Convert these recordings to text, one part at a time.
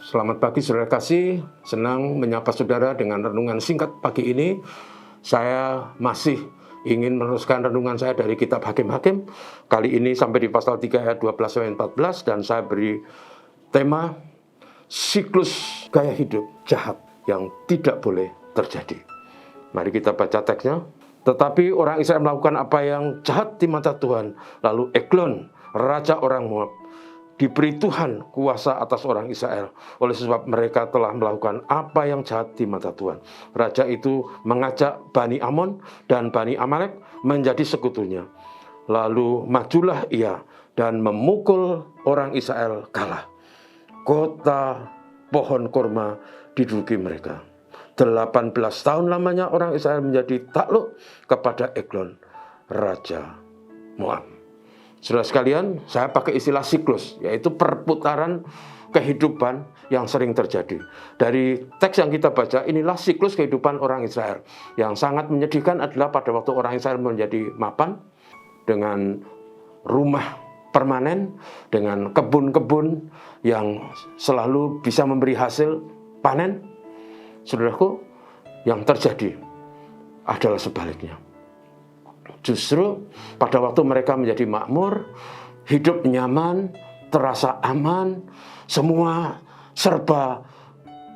Selamat pagi saudara kasih, senang menyapa saudara dengan renungan singkat pagi ini. Saya masih ingin meneruskan renungan saya dari kitab Hakim-Hakim. Kali ini sampai di pasal 3 ayat 12-14 dan saya beri tema siklus gaya hidup jahat yang tidak boleh terjadi. Mari kita baca teksnya. Tetapi orang Israel melakukan apa yang jahat di mata Tuhan. Lalu Eglon, raja orang Moab, diberi Tuhan kuasa atas orang Israel. Oleh sebab mereka telah melakukan apa yang jahat di mata Tuhan. Raja itu mengajak Bani Amon dan Bani Amalek menjadi sekutunya. Lalu majulah ia dan memukul orang Israel kalah. Kota pohon kurma diduduki mereka. 18 tahun lamanya orang Israel menjadi takluk kepada Eglon, raja Moab. Saudara sekalian, saya pakai istilah siklus, yaitu perputaran kehidupan yang sering terjadi. Dari teks yang kita baca, inilah siklus kehidupan orang Israel. Yang sangat menyedihkan adalah pada waktu orang Israel menjadi mapan, dengan rumah permanen, dengan kebun-kebun yang selalu bisa memberi hasil panen. Saudaraku, yang terjadi adalah sebaliknya. Justru pada waktu mereka menjadi makmur, hidup nyaman, terasa aman, semua serba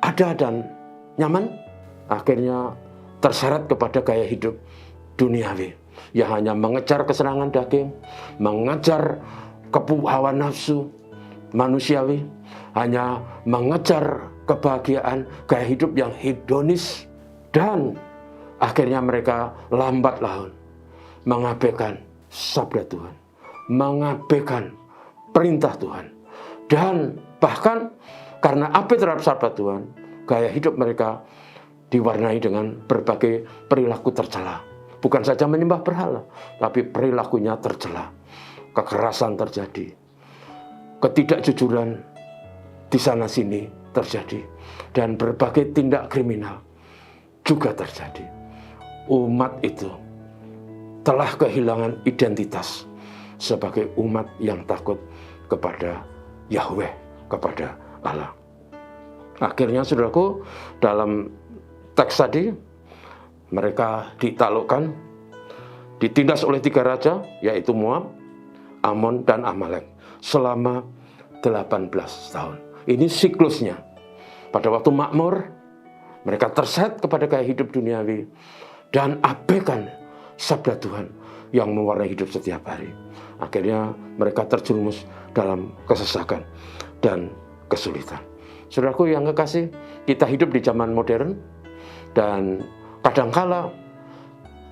ada dan nyaman, akhirnya terseret kepada gaya hidup duniawi yang hanya mengejar kesenangan daging, mengejar hawa nafsu manusiawi, hanya mengejar kebahagiaan, gaya hidup yang hedonis, dan akhirnya mereka lambat laun mengabaikan sabda Tuhan, mengabaikan perintah Tuhan, dan bahkan karena abai terhadap sabda Tuhan, gaya hidup mereka diwarnai dengan berbagai perilaku tercela. Bukan saja menyembah berhala, tapi perilakunya tercela. Kekerasan terjadi, ketidakjujuran di sana sini terjadi, dan berbagai tindak kriminal juga terjadi. Umat itu telah kehilangan identitas sebagai umat yang takut kepada Yahweh, kepada Allah. Akhirnya saudaraku, dalam teks tadi mereka ditaklukkan, ditindas oleh 3 raja, yaitu Moab, Amon, dan Amalek selama 18 tahun. Ini siklusnya. Pada waktu makmur, mereka terseret kepada gaya hidup duniawi dan abaikan sabda Tuhan yang mewarnai hidup setiap hari. Akhirnya mereka terjerumus dalam kesesakan dan kesulitan. Saudaraku yang kekasih, kita hidup di zaman modern, dan kadangkala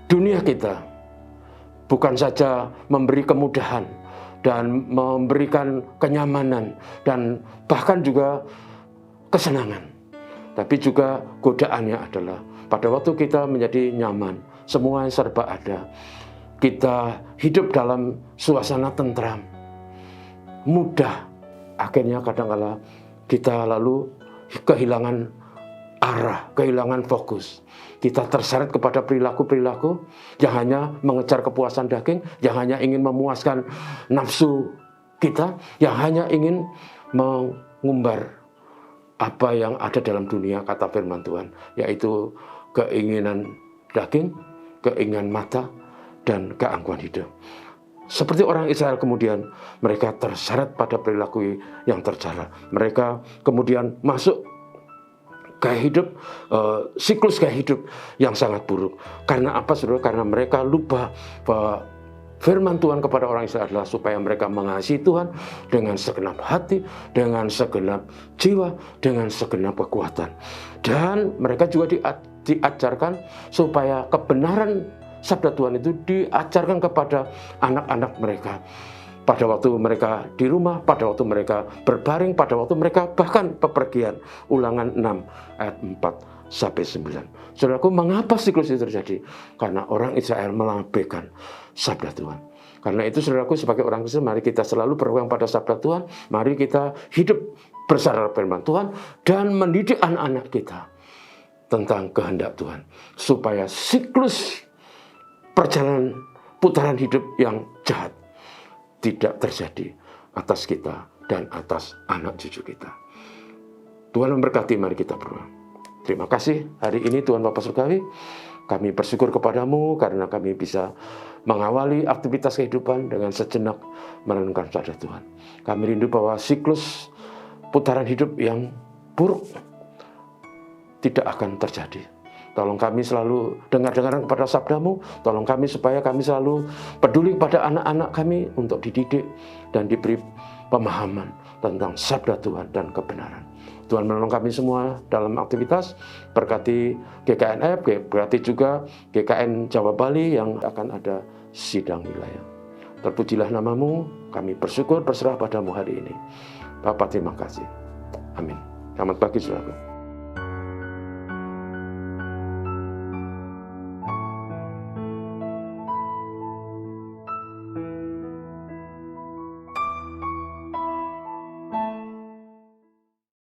dunia kita bukan saja memberi kemudahan dan memberikan kenyamanan dan bahkan juga kesenangan, tapi juga godaannya adalah pada waktu kita menjadi nyaman, semua yang serba ada, kita hidup dalam suasana tentram, mudah, akhirnya kadangkala kita lalu kehilangan arah, kehilangan fokus. Kita terseret kepada perilaku-perilaku yang hanya mengejar kepuasan daging, yang hanya ingin memuaskan nafsu kita, yang hanya ingin mengumbar apa yang ada dalam dunia, kata firman Tuhan, yaitu keinginan daging, keinginan mata, dan keangkuhan hidup. Seperti orang Israel kemudian, mereka terseret pada perilaku yang tercela. Mereka kemudian masuk gaya hidup, siklus gaya hidup yang sangat buruk. Karena apa, saudara? Karena mereka lupa bahwa firman Tuhan kepada orang Israel adalah supaya mereka mengasihi Tuhan dengan segenap hati, dengan segenap jiwa, dengan segenap kekuatan. Dan mereka juga diajarkan supaya kebenaran sabda Tuhan itu diajarkan kepada anak-anak mereka. Pada waktu mereka di rumah, pada waktu mereka berbaring, pada waktu mereka bahkan bepergian. Ulangan 6 ayat 4-9. Saudaraku, mengapa siklus itu terjadi? Karena orang Israel melabaikan sabda Tuhan. Karena itu saudaraku, sebagai orang Kristen, mari kita selalu berpegang pada sabda Tuhan. Mari kita hidup bersama firman Tuhan dan mendidik anak-anak kita tentang kehendak Tuhan, supaya siklus perjalanan putaran hidup yang jahat tidak terjadi atas kita dan atas anak cucu kita. Tuhan memberkati, mari kita berdoa. Terima kasih hari ini Tuhan Bapa Surgawi. Kami bersyukur kepadamu karena kami bisa mengawali aktivitas kehidupan dengan sejenak merenungkan pada Tuhan. Kami rindu bahwa siklus putaran hidup yang buruk tidak akan terjadi. Tolong kami selalu dengar-dengaran kepada sabdamu. Tolong kami supaya kami selalu peduli kepada anak-anak kami untuk dididik dan diberi pemahaman tentang sabda Tuhan dan kebenaran. Tuhan menolong kami semua dalam aktivitas, berkati GKNF, berkati juga GKN Jawa Bali yang akan ada sidang wilayah. Terpujilah namamu, kami bersyukur berserah padamu hari ini. Bapa, terima kasih. Amin. Selamat pagi, saudaraku.